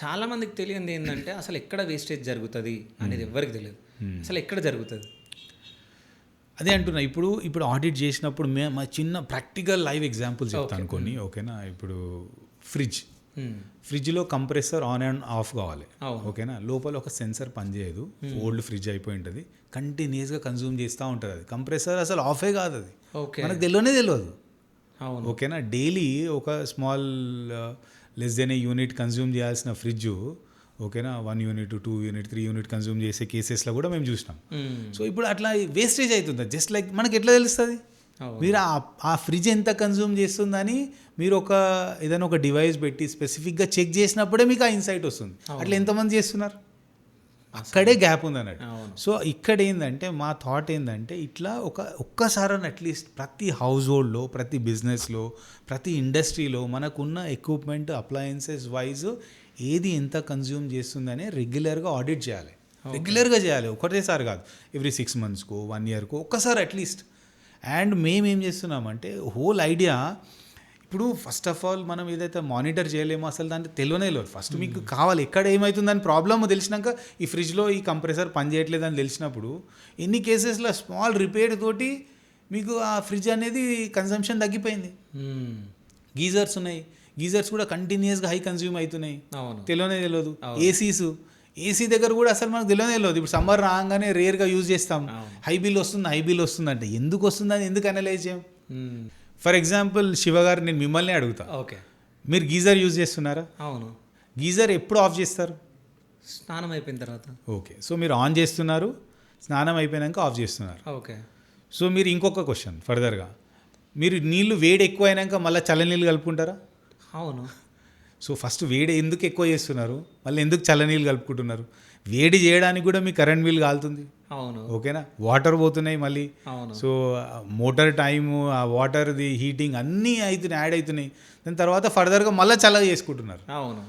చాలా మందికి తెలియంది ఏంటంటే అసలు ఎక్కడ వేస్టేజ్ జరుగుతుంది అనేది ఎవ్వరికి తెలియదు. అసలు ఎక్కడ జరుగుతుంది? అదే అంటున్నా. ఇప్పుడు ఆడిట్ చేసినప్పుడు మా చిన్న ప్రాక్టికల్ లైవ్ ఎగ్జాంపుల్ చెప్తాను కొన్ని. ఓకేనా, ఇప్పుడు ఫ్రిడ్జ్లో కంప్రెసర్ ఆన్ అండ్ ఆఫ్ కావాలి. ఓకేనా, లోపల ఒక సెన్సర్ పనిచేయదు, ఓల్డ్ ఫ్రిడ్జ్ అయిపోయి ఉంటుంది, కంటిన్యూస్గా కన్జ్యూమ్ చేస్తూ ఉంటుంది. అది కంప్రెసర్ అసలు ఆఫే కాదు, అది మనకు తెలియదు. ఓకేనా, డైలీ ఒక స్మాల్ లెస్ దెన్ ఏ యూనిట్ కన్జ్యూమ్ చేయాల్సిన ఫ్రిడ్జ్, ఓకేనా, 1 యూనిట్ 2 యూనిట్ 3 యూనిట్ కన్జ్యూమ్ చేసే కేసెస్లో కూడా మేము చూసినాం. సో ఇప్పుడు అట్లా వేస్టేజ్ అవుతుంది. జస్ట్ లైక్ మనకి ఎట్లా తెలుస్తుంది? మీరు ఆ ఫ్రిడ్జ్ ఎంత కన్జ్యూమ్ చేస్తుందని మీరు ఏదైనా ఒక డివైస్ పెట్టి స్పెసిఫిక్గా చెక్ చేసినప్పుడే మీకు ఆ ఇన్సైట్ వస్తుంది. అట్లా ఎంతమంది చేస్తున్నారు? అక్కడే గ్యాప్ ఉంది అన్నట్టు. సో ఇక్కడ ఏంటంటే మా థాట్ ఏంటంటే ఇట్లా ఒక్కసారి అట్లీస్ట్ ప్రతి హౌస్ హోల్డ్లో, ప్రతి బిజినెస్లో, ప్రతి ఇండస్ట్రీలో మనకున్న ఎక్విప్మెంట్ అప్లయన్సెస్ వైజ్ ఏది ఎంత కన్జ్యూమ్ చేస్తుందని రెగ్యులర్గా ఆడిట్ చేయాలి. రెగ్యులర్గా చేయాలి, ఒకటేసారి కాదు, ఎవ్రీ 6 మంత్స్కో 1 ఇయర్కో ఒక్కసారి అట్లీస్ట్. అండ్ మేమేం చేస్తున్నామంటే హోల్ ఐడియా, ఇప్పుడు ఫస్ట్ ఆఫ్ ఆల్ మనం ఏదైతే మానిటర్ చేయలేమో అసలు దాన్ని తెలియలేదు. ఫస్ట్ మీకు కావాలి ఎక్కడ ఏమవుతుందని ప్రాబ్లమ్ తెలిసినాక, ఈ ఫ్రిడ్జ్లో ఈ కంప్రెసర్ పనిచేయట్లేదని తెలిసినప్పుడు ఎన్ని కేసెస్లో స్మాల్ రిపేర్ తోటి మీకు ఆ ఫ్రిడ్జ్ అనేది కన్సంప్షన్ తగ్గిపోయింది. గీజర్స్ ఉన్నాయి, గీజర్స్ కూడా కంటిన్యూస్గా హై కన్జ్యూమ్ అవుతున్నాయి, తెలియదు. ఏసీ దగ్గర కూడా అసలు మనకు తెలియదు. ఇప్పుడు సమ్మర్ రాగానే రేర్గా యూజ్ చేస్తాం, హై బిల్ వస్తుంది అంటే ఎందుకు వస్తుందని ఎందుకు అనలైజ్ చేయం? ఫర్ ఎగ్జాంపుల్ శివ గారు, నేను మిమ్మల్ని అడుగుతా, ఓకే, మీరు గీజర్ యూజ్ చేస్తున్నారా? అవును. గీజర్ ఎప్పుడు ఆఫ్ చేస్తారు? స్నానం అయిపోయిన తర్వాత. ఓకే, సో మీరు ఆన్ చేస్తున్నారు, స్నానం అయిపోయాక ఆఫ్ చేస్తున్నారు. ఓకే, సో మీరు ఇంకొక క్వశ్చన్ ఫర్దర్గా, మీరు నీళ్ళు వేడి ఎక్కువ అయినాక మళ్ళీ చల్లనీళ్ళు కలుపుకుంటారా? అవును. సో ఫస్ట్ వేడి ఎందుకు ఎక్కువ చేస్తున్నారు, మళ్ళీ ఎందుకు చల్లనీళ్ళు కలుపుకుంటున్నారు? వేడి చేయడానికి కూడా మీ కరెంట్ బిల్ కాలుతుంది. అవును. ఓకేనా, వాటర్ పోతున్నాయి మళ్ళీ. సో మోటార్ టైము, ఆ వాటర్ది హీటింగ్ అన్నీ అవుతున్నాయి, యాడ్ అవుతున్నాయి. దాని తర్వాత ఫర్దర్గా మళ్ళీ చల్లగా చేసుకుంటున్నారు. అవును.